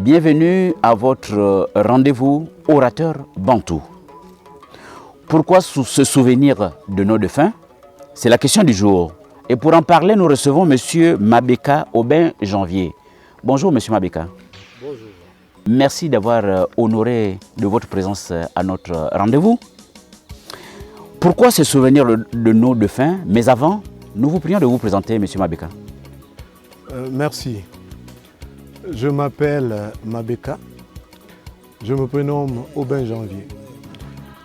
Bienvenue à votre rendez-vous orateur bantou. Pourquoi se souvenir de nos défunts? C'est la question du jour. Et pour en parler, nous recevons M. Mabeka Aubin Janvier. Bonjour M. Mabeka. Bonjour. Merci d'avoir honoré de votre présence à notre rendez-vous. Pourquoi se souvenir de nos défunts? Mais avant, nous vous prions de vous présenter M. Mabeka. Merci. Je m'appelle Mabeka. Je me prénomme Aubin Janvier.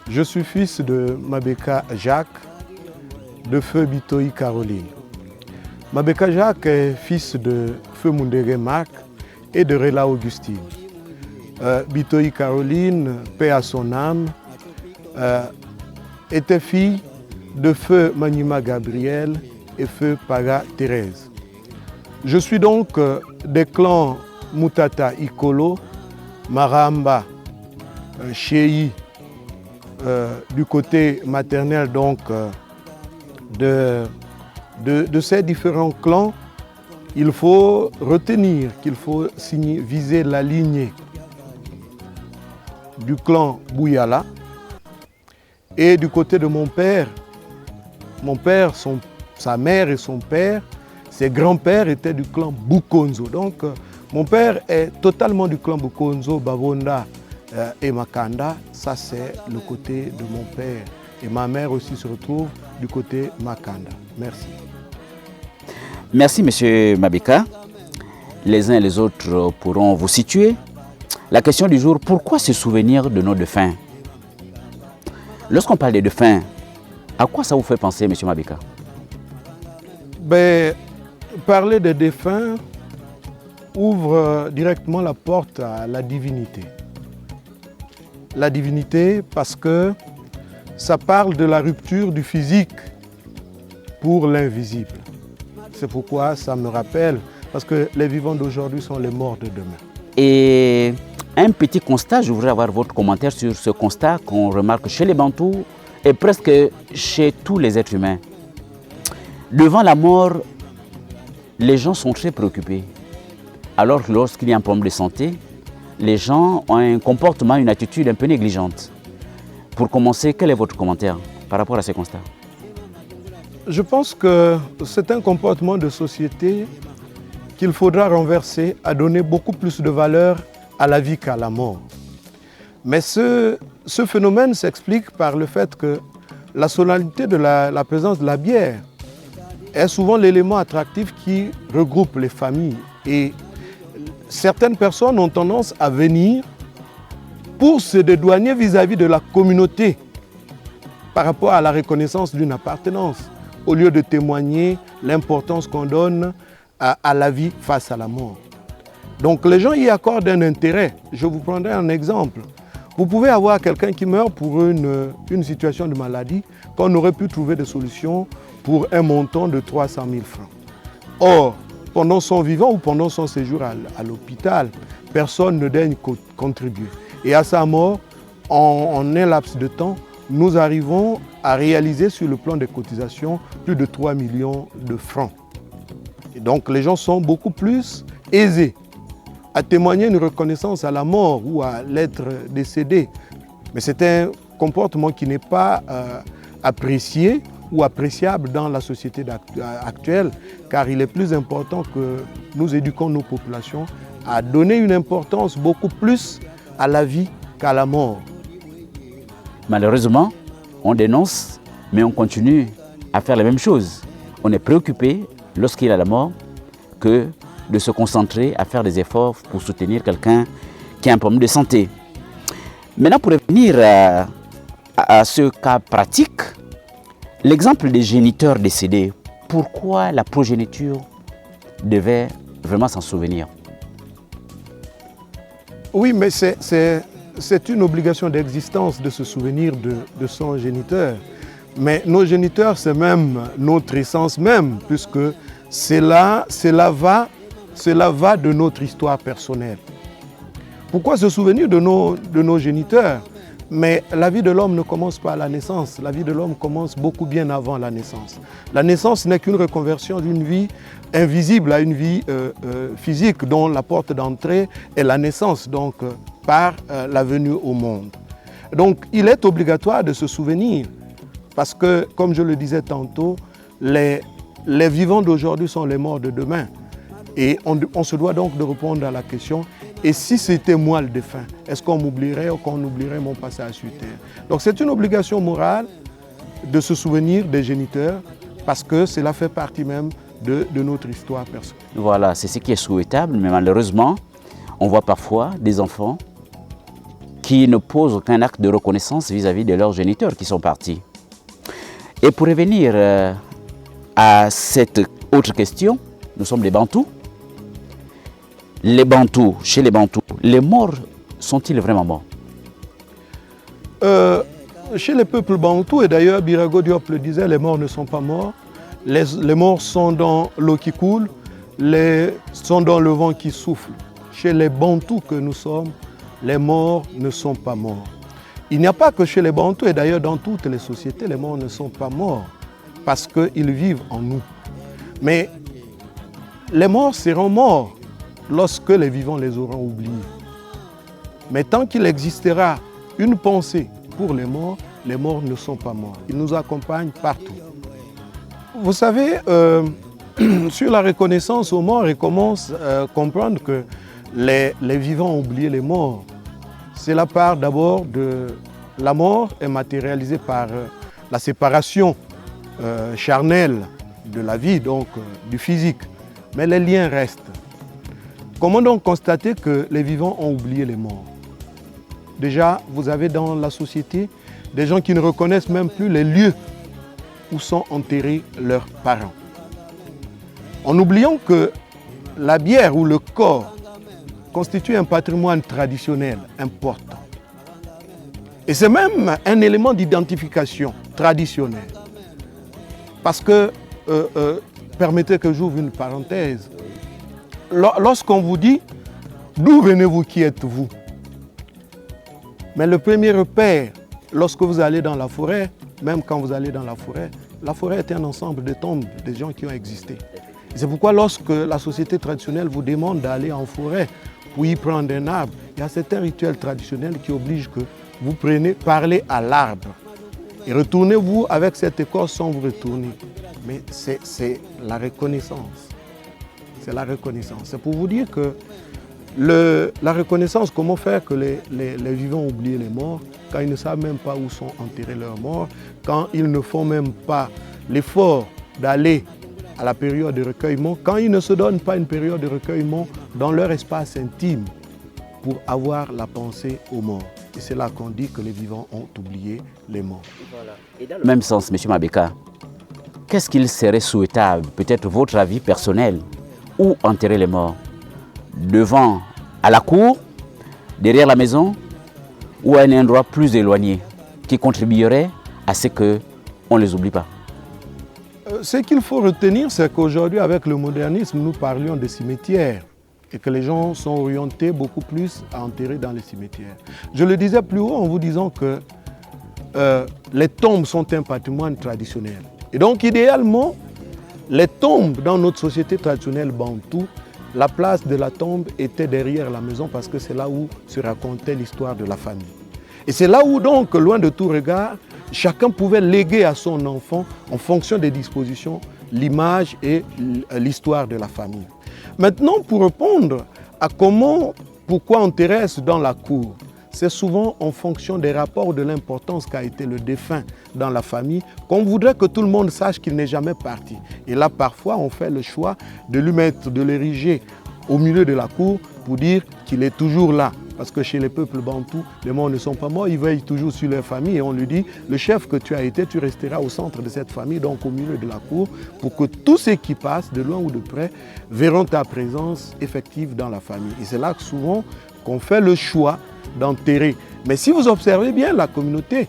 Je suis fils de Mabeka Jacques, de Feu Bitoyi Caroline. Mabeka Jacques est fils de Feu Mundere Marc et de Rela Augustine. Bitoyi Caroline, paix à son âme, était fille de Feu Manima Gabriel et Feu Paga Thérèse. Je suis donc des clans Mutata Ikolo, Maramba, Chéi, du côté maternel donc de ces différents clans. Il faut retenir qu'il faut viser la lignée du clan Bouyala. Et du côté de mon père, sa mère et son père, ses grands-pères étaient du clan Bukonzo. Donc, mon père est totalement du clan Bukonzo, Bavonda et Makanda. Ça, c'est le côté de mon père. Et ma mère aussi se retrouve du côté Makanda. Merci. Merci, M. Mabeka. Les uns et les autres pourront vous situer. La question du jour, pourquoi se souvenir de nos défunts? Lorsqu'on parle des défunts, à quoi ça vous fait penser, M. Mabeka? Parler des défunts ouvre directement la porte à la divinité. La divinité parce que ça parle de la rupture du physique pour l'invisible. C'est pourquoi ça me rappelle, parce que les vivants d'aujourd'hui sont les morts de demain. Et un petit constat, je voudrais avoir votre commentaire sur ce constat qu'on remarque chez les Bantous et presque chez tous les êtres humains. Devant la mort, les gens sont très préoccupés. Alors que lorsqu'il y a un problème de santé, les gens ont un comportement, une attitude un peu négligente. Pour commencer, quel est votre commentaire par rapport à ces constats? Je pense que c'est un comportement de société qu'il faudra renverser à donner beaucoup plus de valeur à la vie qu'à la mort. Mais ce phénomène s'explique par le fait que la solennité de la présence de la bière est souvent l'élément attractif qui regroupe les familles. Et certaines personnes ont tendance à venir pour se dédouaner vis-à-vis de la communauté par rapport à la reconnaissance d'une appartenance, au lieu de témoigner l'importance qu'on donne à la vie face à la mort. Donc les gens y accordent un intérêt. Je vous prendrai un exemple. Vous pouvez avoir quelqu'un qui meurt pour une situation de maladie qu'on aurait pu trouver des solutions pour un montant de 300 000 francs. Or, pendant son vivant ou pendant son séjour à l'hôpital, personne ne daigne contribuer. Et à sa mort, en un laps de temps, nous arrivons à réaliser sur le plan des cotisations plus de 3 millions de francs. Et donc les gens sont beaucoup plus aisés à témoigner une reconnaissance à la mort ou à l'être décédé. Mais c'est un comportement qui n'est pas apprécié ou appréciable dans la société actuelle, car il est plus important que nous éduquons nos populations à donner une importance beaucoup plus à la vie qu'à la mort. Malheureusement, on dénonce, mais on continue à faire la même chose. On est préoccupé lorsqu'il y a la mort que de se concentrer à faire des efforts pour soutenir quelqu'un qui a un problème de santé. Maintenant, pour revenir à ce cas pratique, l'exemple des géniteurs décédés, pourquoi la progéniture devait vraiment s'en souvenir? Oui, mais c'est une obligation d'existence de se souvenir de son géniteur. Mais nos géniteurs, c'est même notre essence même, puisque cela va de notre histoire personnelle. Pourquoi se souvenir de nos géniteurs? Mais la vie de l'homme ne commence pas à la naissance. La vie de l'homme commence beaucoup bien avant la naissance. La naissance n'est qu'une reconversion d'une vie invisible à une vie physique dont la porte d'entrée est la naissance, donc par la venue au monde. Donc il est obligatoire de se souvenir parce que, comme je le disais tantôt, les vivants d'aujourd'hui sont les morts de demain. Et on se doit donc de répondre à la question, et si c'était moi le défunt, est-ce qu'on m'oublierait ou qu'on oublierait mon passage sur terre? Donc c'est une obligation morale de se souvenir des géniteurs parce que cela fait partie même de notre histoire personnelle. Voilà, c'est ce qui est souhaitable, mais malheureusement, on voit parfois des enfants qui ne posent aucun acte de reconnaissance vis-à-vis de leurs géniteurs qui sont partis. Et pour revenir à cette autre question, nous sommes des Bantous. Les Bantous, chez les Bantous, les morts sont-ils vraiment morts? Chez les peuples Bantous, et d'ailleurs Birago Diop le disait, les morts ne sont pas morts. Les morts sont dans l'eau qui coule, sont dans le vent qui souffle. Chez les Bantous que nous sommes, les morts ne sont pas morts. Il n'y a pas que chez les Bantous, et d'ailleurs dans toutes les sociétés, les morts ne sont pas morts parce qu'ils vivent en nous. Mais les morts seront morts lorsque les vivants les auront oubliés. Mais tant qu'il existera une pensée pour les morts ne sont pas morts. Ils nous accompagnent partout. Vous savez, sur la reconnaissance aux morts, il commence à comprendre que les vivants ont oublié les morts. C'est la part d'abord de la mort est matérialisée par la séparation charnelle de la vie, donc du physique. Mais les liens restent. Comment donc constater que les vivants ont oublié les morts? Déjà, vous avez dans la société des gens qui ne reconnaissent même plus les lieux où sont enterrés leurs parents. En oubliant que la bière ou le corps constitue un patrimoine traditionnel important. Et c'est même un élément d'identification traditionnelle. Parce que, permettez que j'ouvre une parenthèse, lorsqu'on vous dit « D'où venez-vous, qui êtes-vous » Mais le premier repère, lorsque vous allez dans la forêt, même quand vous allez dans la forêt est un ensemble de tombes des gens qui ont existé. C'est pourquoi lorsque la société traditionnelle vous demande d'aller en forêt pour y prendre un arbre, il y a certains rituels traditionnels qui obligent que vous parlez à l'arbre. Et retournez-vous avec cette écorce sans vous retourner. Mais c'est la reconnaissance. C'est la reconnaissance. C'est pour vous dire que la reconnaissance, comment faire que les vivants oublient les morts quand ils ne savent même pas où sont enterrés leurs morts, quand ils ne font même pas l'effort d'aller à la période de recueillement, quand ils ne se donnent pas une période de recueillement dans leur espace intime pour avoir la pensée aux morts. Et c'est là qu'on dit que les vivants ont oublié les morts. Et dans le même sens, M. Mabeka, qu'est-ce qu'il serait souhaitable, peut-être votre avis personnel, où enterrer les morts? Devant, à la cour, derrière la maison, ou à un endroit plus éloigné, qui contribuerait à ce qu'on ne les oublie pas? Ce qu'il faut retenir, c'est qu'aujourd'hui, avec le modernisme, nous parlions de cimetières et que les gens sont orientés beaucoup plus à enterrer dans les cimetières. Je le disais plus haut en vous disant que les tombes sont un patrimoine traditionnel. Et donc, idéalement, les tombes dans notre société traditionnelle bantou, la place de la tombe était derrière la maison parce que c'est là où se racontait l'histoire de la famille. Et c'est là où donc, loin de tout regard, chacun pouvait léguer à son enfant, en fonction des dispositions, l'image et l'histoire de la famille. Maintenant, pour répondre à pourquoi on terrestre dans la cour, c'est souvent en fonction des rapports de l'importance qu'a été le défunt dans la famille, qu'on voudrait que tout le monde sache qu'il n'est jamais parti. Et là, parfois, on fait le choix de l'ériger au milieu de la cour pour dire qu'il est toujours là. Parce que chez les peuples bantous, les morts ne sont pas morts, ils veillent toujours sur leur famille et on lui dit, le chef que tu as été, tu resteras au centre de cette famille, donc au milieu de la cour, pour que tous ceux qui passent, de loin ou de près, verront ta présence effective dans la famille. Et c'est là que souvent qu'on fait le choix d'enterrer. Mais si vous observez bien la communauté,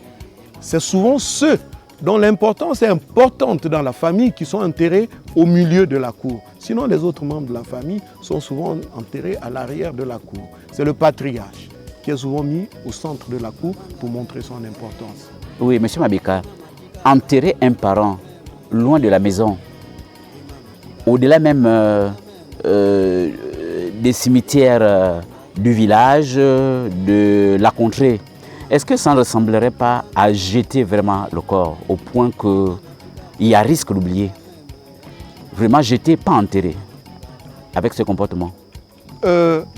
c'est souvent ceux dont l'importance est importante dans la famille qui sont enterrés au milieu de la cour. Sinon, les autres membres de la famille sont souvent enterrés à l'arrière de la cour. C'est le patriarche qui est souvent mis au centre de la cour pour montrer son importance. Oui, M. Mabeka, enterrer un parent loin de la maison, au-delà même des cimetières du village, de la contrée, est-ce que ça ne ressemblerait pas à jeter vraiment le corps au point qu'il y a risque d'oublier? Vraiment jeter, pas enterrer, avec ce comportement.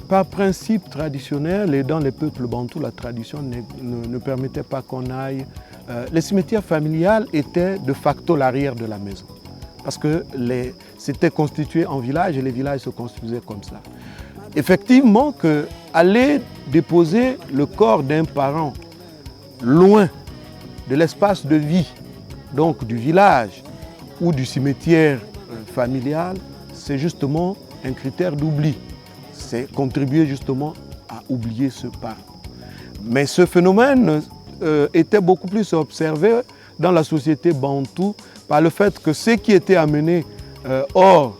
Par principe traditionnel, et dans les peuples bantous, la tradition ne permettait pas qu'on aille. Les cimetières familiales étaient de facto l'arrière de la maison. Parce que c'était constitué en villages et les villages se construisaient comme ça. Effectivement, aller déposer le corps d'un parent loin de l'espace de vie, donc du village ou du cimetière familial, c'est justement un critère d'oubli. C'est contribuer justement à oublier ce parent. Mais ce phénomène était beaucoup plus observé dans la société bantoue par le fait que ceux qui étaient amenés hors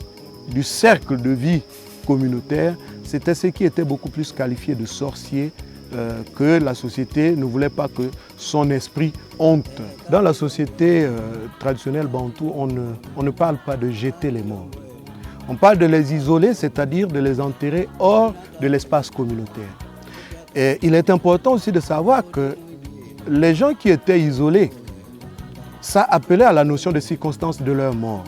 du cercle de vie communautaire, c'était ceux qui étaient beaucoup plus qualifiés de sorciers que la société ne voulait pas que son esprit honte. Dans la société traditionnelle bantoue, on ne parle pas de jeter les morts. On parle de les isoler, c'est-à-dire de les enterrer hors de l'espace communautaire. Et il est important aussi de savoir que les gens qui étaient isolés, ça appelait à la notion de circonstance de leur mort.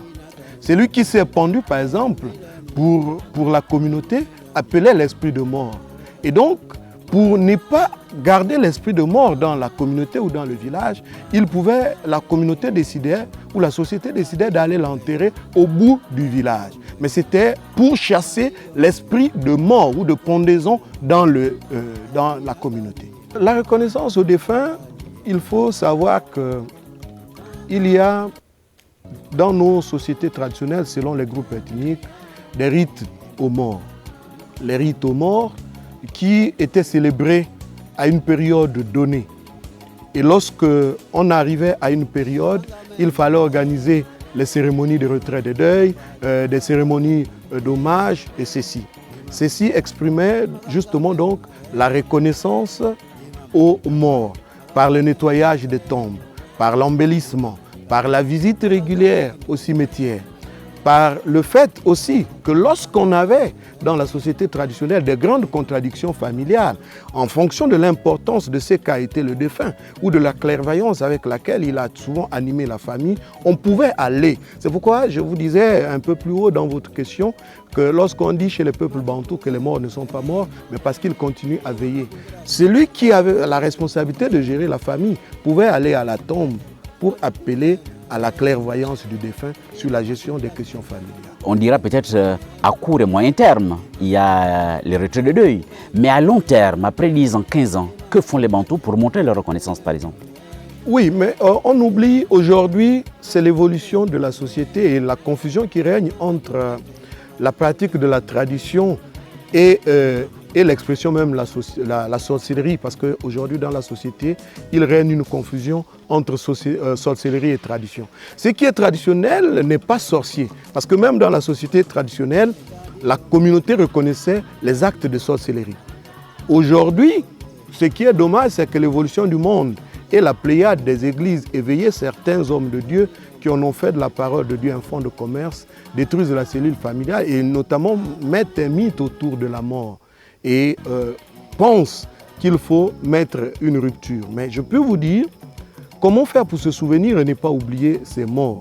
Celui qui s'est pendu, par exemple, pour la communauté, appelait l'esprit de mort. Et donc, pour ne pas garder l'esprit de mort dans la communauté ou dans le village, la communauté décidait, ou la société décidait d'aller l'enterrer au bout du village. Mais c'était pour chasser l'esprit de mort ou de pendaison dans la communauté. La reconnaissance aux défunts, il faut savoir qu'il y a dans nos sociétés traditionnelles, selon les groupes ethniques, des rites aux morts. Les rites aux morts qui étaient célébrés à une période donnée. Et lorsque on arrivait à une période, il fallait organiser les cérémonies de retrait de deuil, des cérémonies d'hommage et ceci. Ceci exprimait justement donc la reconnaissance aux morts par le nettoyage des tombes, par l'embellissement, par la visite régulière au cimetière, par le fait aussi que lorsqu'on avait dans la société traditionnelle des grandes contradictions familiales, en fonction de l'importance de ce qu'a été le défunt ou de la clairvoyance avec laquelle il a souvent animé la famille, on pouvait aller. C'est pourquoi je vous disais un peu plus haut dans votre question que lorsqu'on dit chez les peuples bantous que les morts ne sont pas morts, mais parce qu'ils continuent à veiller. Celui qui avait la responsabilité de gérer la famille pouvait aller à la tombe pour appeler à la clairvoyance du défunt sur la gestion des questions familiales. On dira peut-être à court et moyen terme, il y a les retraits de deuil. Mais à long terme, après 10 ans, 15 ans, que font les Bantous pour montrer leur reconnaissance, par exemple? Oui, mais on oublie aujourd'hui, c'est l'évolution de la société et la confusion qui règne entre la pratique de la tradition et l'expression même la sorcellerie, parce qu'aujourd'hui dans la société, il règne une confusion entre sorcellerie et tradition. Ce qui est traditionnel n'est pas sorcier, parce que même dans la société traditionnelle, la communauté reconnaissait les actes de sorcellerie. Aujourd'hui, ce qui est dommage, c'est que l'évolution du monde et la pléiade des églises éveillées, certains hommes de Dieu qui en ont fait de la parole de Dieu un fonds de commerce, détruisent la cellule familiale et notamment mettent un mythe autour de la mort et pensent qu'il faut mettre une rupture. Mais je peux vous dire, comment faire pour se souvenir et ne pas oublier ces morts?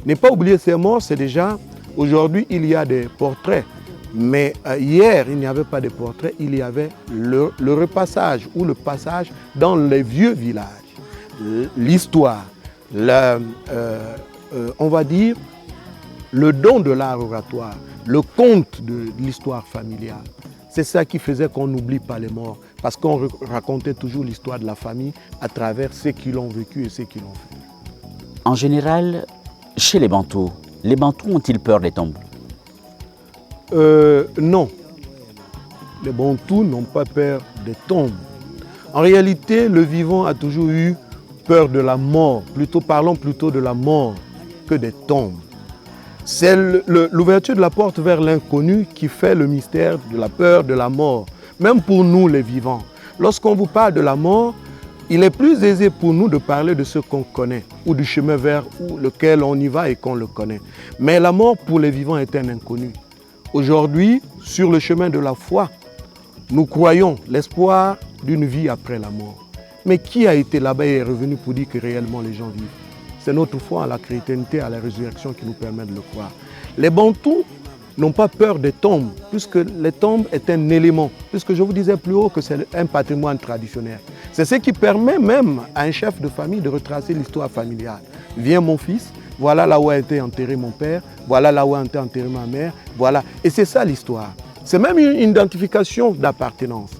Ne pas oublier ces morts, c'est déjà, aujourd'hui il y a des portraits, mais hier il n'y avait pas de portraits, il y avait le repassage ou le passage dans les vieux villages. L'histoire, on va dire, le don de l'art oratoire, le conte de l'histoire familiale. C'est ça qui faisait qu'on n'oublie pas les morts, parce qu'on racontait toujours l'histoire de la famille à travers ceux qui l'ont vécu et ceux qui l'ont fait. En général, chez les Bantous ont-ils peur des tombes? Non. Les Bantous n'ont pas peur des tombes. En réalité, le vivant a toujours eu peur de la mort. Parlons plutôt de la mort que des tombes. C'est l'ouverture de la porte vers l'inconnu qui fait le mystère de la peur de la mort, même pour nous les vivants. Lorsqu'on vous parle de la mort, il est plus aisé pour nous de parler de ce qu'on connaît ou du chemin vers lequel on y va et qu'on le connaît. Mais la mort pour les vivants est un inconnu. Aujourd'hui, sur le chemin de la foi, nous croyons l'espoir d'une vie après la mort. Mais qui a été là-bas et est revenu pour dire que réellement les gens vivent? C'est notre foi à la chrétienté, à la résurrection qui nous permet de le croire. Les Bantous n'ont pas peur des tombes, puisque les tombes est un élément, puisque je vous disais plus haut que c'est un patrimoine traditionnel. C'est ce qui permet même à un chef de famille de retracer l'histoire familiale. Viens mon fils, voilà là où a été enterré mon père, voilà là où a été enterré ma mère, voilà. Et c'est ça l'histoire. C'est même une identification d'appartenance.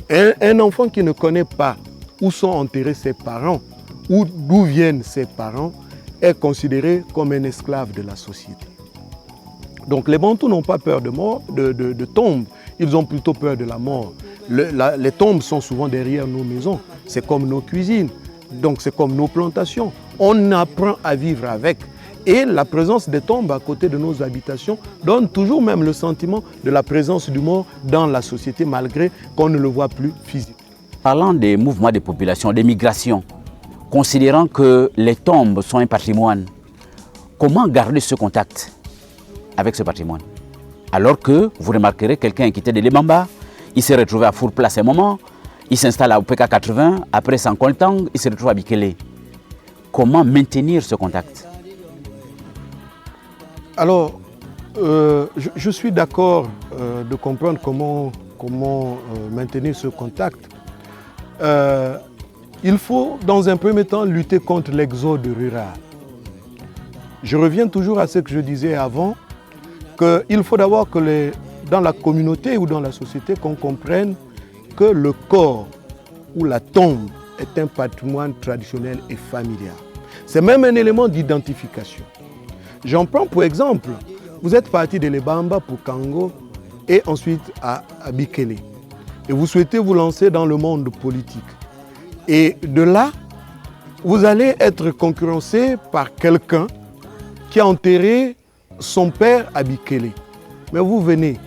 Un enfant qui ne connaît pas où sont enterrés ses parents, ou d'où viennent ses parents, est considéré comme un esclave de la société. Donc les Bantous n'ont pas peur de mort, de tombes, ils ont plutôt peur de la mort. Les tombes sont souvent derrière nos maisons, c'est comme nos cuisines, donc c'est comme nos plantations. On apprend à vivre avec. Et la présence des tombes à côté de nos habitations donne toujours même le sentiment de la présence du mort dans la société, malgré qu'on ne le voit plus physiquement. Parlant des mouvements de population, des migrations, considérant que les tombes sont un patrimoine, comment garder ce contact avec ce patrimoine? Alors que vous remarquerez quelqu'un qui était de Lebamba, il s'est retrouvé à Fourplace un moment, il s'installe à OPK 80, après Sankoltang, il se retrouve à Bikele. Comment maintenir ce contact? Alors, je suis d'accord de comprendre comment maintenir ce contact. Il faut, dans un premier temps, lutter contre l'exode rural. Je reviens toujours à ce que je disais avant, qu'il faut d'abord que dans la communauté ou dans la société, qu'on comprenne que le corps ou la tombe est un patrimoine traditionnel et familial. C'est même un élément d'identification. J'en prends pour exemple, vous êtes parti de Lebamba pour Kango et ensuite à Bikele. Et vous souhaitez vous lancer dans le monde politique. Et de là, vous allez être concurrencé par quelqu'un qui a enterré son père à Bikele. Mais vous venez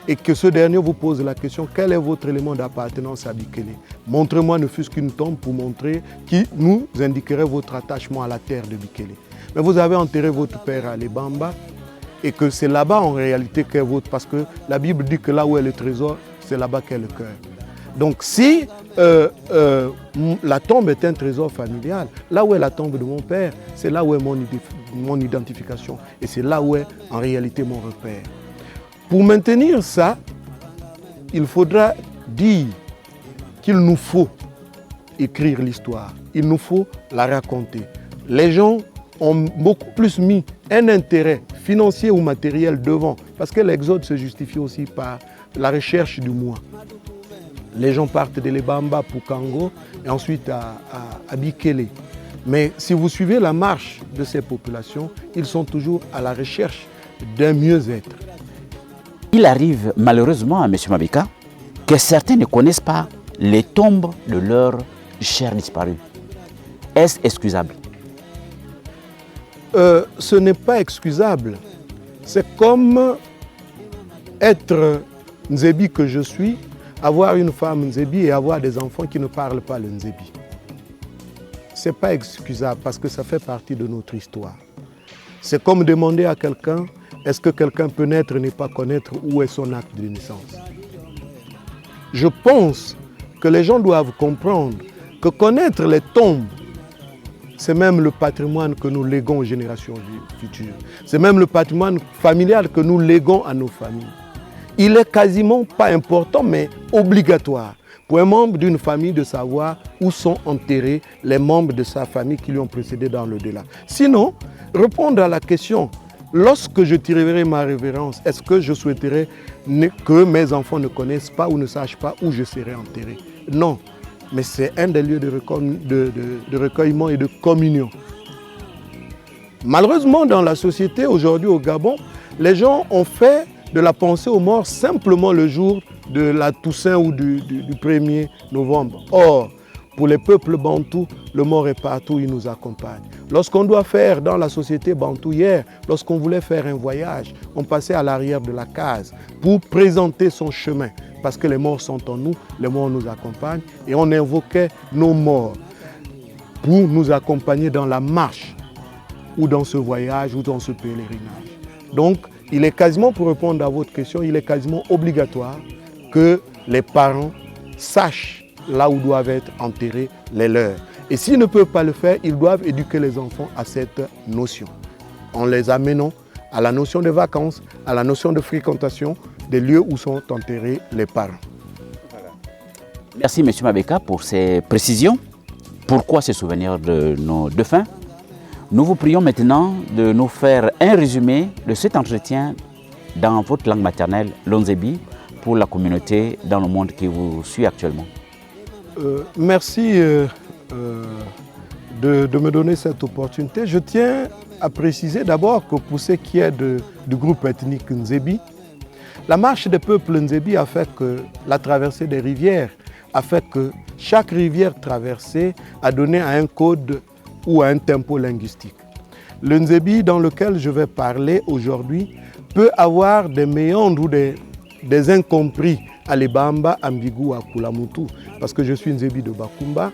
et que ce dernier vous pose la question, quel est votre élément d'appartenance à Bikele? Montrez-moi ne fût-ce qu'une tombe pour montrer qui nous indiquerait votre attachement à la terre de Bikele. Mais vous avez enterré votre père à Lebamba et que c'est là-bas en réalité qu'est votre... Parce que la Bible dit que là où est le trésor, c'est là-bas qu'est le cœur. Donc si la tombe est un trésor familial, là où est la tombe de mon père, c'est là où est mon identification. Et c'est là où est en réalité mon repère. Pour maintenir ça, il faudra dire qu'il nous faut écrire l'histoire. Il nous faut la raconter. Les gens ont beaucoup plus mis un intérêt financier ou matériel devant, parce que l'exode se justifie aussi par la recherche du moi. Les gens partent de Lebamba pour Kango et ensuite à Bikele. Mais si vous suivez la marche de ces populations, ils sont toujours à la recherche d'un mieux-être. Il arrive malheureusement à M. Mabika que certains ne connaissent pas les tombes de leurs chers disparus. Est-ce excusable? Ce n'est pas excusable. C'est comme être Nzebi que je suis, avoir une femme Nzebi et avoir des enfants qui ne parlent pas le Nzebi. Ce n'est pas excusable parce que ça fait partie de notre histoire. C'est comme demander à quelqu'un, est-ce que quelqu'un peut naître et ne pas connaître où est son acte de naissance? Je pense que les gens doivent comprendre que connaître les tombes, c'est même le patrimoine que nous léguons aux générations futures. C'est même le patrimoine familial que nous léguons à nos familles. Il est quasiment pas important, mais obligatoire pour un membre d'une famille de savoir où sont enterrés les membres de sa famille qui lui ont précédé dans l'au-delà. Sinon, répondre à la question, lorsque je tirerai ma révérence, est-ce que je souhaiterais que mes enfants ne connaissent pas ou ne sachent pas où je serai enterré? Non, mais c'est un des lieux de recueillement et de communion. Malheureusement, dans la société, aujourd'hui au Gabon, les gens ont fait de la pensée aux morts simplement le jour de la Toussaint ou du 1er novembre. Or, Pour les peuples bantous, le mort est partout, il nous accompagne. Lorsqu'on doit faire dans la société bantou hier, lorsqu'on voulait faire un voyage, on passait à l'arrière de la case pour présenter son chemin. Parce que les morts sont en nous, les morts nous accompagnent et on invoquait nos morts pour nous accompagner dans la marche ou dans ce voyage ou dans ce pèlerinage. Donc, il est quasiment, pour répondre à votre question, il est quasiment obligatoire que les parents sachent là où doivent être enterrés les leurs. Et s'ils ne peuvent pas le faire, ils doivent éduquer les enfants à cette notion. En les amenant à la notion de vacances, à la notion de fréquentation des lieux où sont enterrés les parents. Merci M. Mabeka pour ces précisions. Pourquoi se souvenir de nos défunts? Nous vous prions maintenant de nous faire un résumé de cet entretien dans votre langue maternelle, l'Onzebi, pour la communauté dans le monde qui vous suit actuellement. Merci de me donner cette opportunité. Je tiens à préciser d'abord que pour ce qui est du groupe ethnique Nzebi, la marche des peuples Nzebi a fait que la traversée des rivières a fait que chaque rivière traversée a donné un code ou un tempo linguistique. Le Nzebi dans lequel je vais parler aujourd'hui peut avoir des méandres ou des incompris à l'Ebamba, Ambigu, à Kulamutu, parce que je suis Nzebi de Bakumba.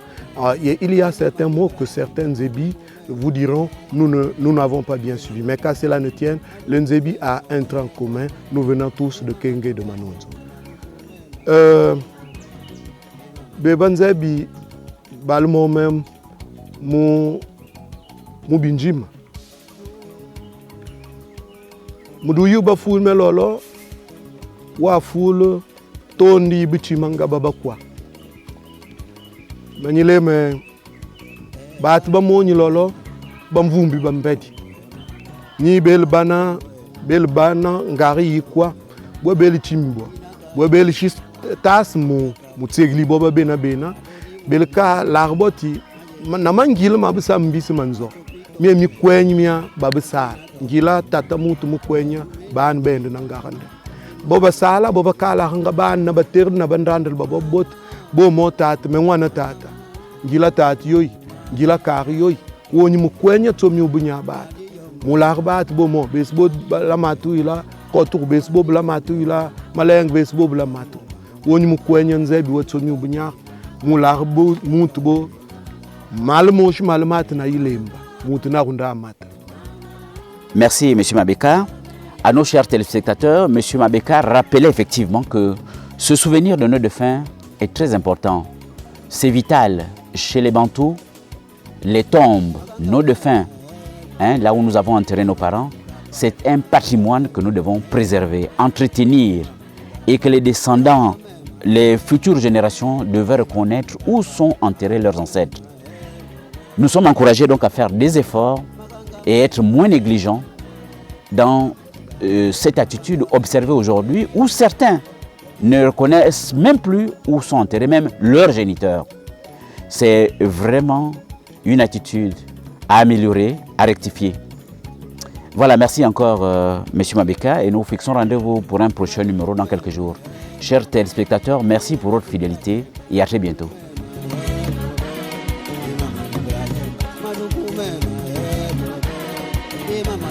Il y a certains mots que certains Nzebi vous diront nous n'avons pas bien suivi. Mais qu'à cela ne tienne, le Nzebi a un trait commun, nous venons tous de Kenge de Manonzo. Beba Nzebi, balmo même, mon binjim. Muduyu ba foul me lolo, wa foul tondi bichimanga babakwa. Manile me bat ba moni lolo, bamvumbi bambedi. Ni bel bana ngari yikwa, bo bel chimbo, bo bel chis tas mu tsegli boba bena bel ka larboti na mangila mabisa mbisi manzo. Mi kwenya babisa ngila tata mutu mukwenya ban bende nangarande boba sala boba kala hanga ban na bater na bandandel baba bot bo motata mengwana tata ngila tata yoy ngila kar yoy woni mukwenya to mi ubunya ba mularbat bo mo besbo la matu ila kotur besbo la matu ila maleng besbo la matu woni mukwenya nzebi woto mi ubunya mularbo mutu bo malmosh malmat na ilemba. Merci M. Mabeka. À nos chers téléspectateurs, M. Mabeka rappelait effectivement que ce souvenir de nos défunts est très important. C'est vital. Chez les Bantous, les tombes, nos défunts, là où nous avons enterré nos parents, c'est un patrimoine que nous devons préserver, entretenir et que les descendants, les futures générations devaient reconnaître où sont enterrés leurs ancêtres. Nous sommes encouragés donc à faire des efforts et être moins négligents dans cette attitude observée aujourd'hui où certains ne reconnaissent même plus où sont enterrés, même leurs géniteurs. C'est vraiment une attitude à améliorer, à rectifier. Voilà, merci encore M. Mabeka et nous fixons rendez-vous pour un prochain numéro dans quelques jours. Chers téléspectateurs, merci pour votre fidélité et à très bientôt. Mama,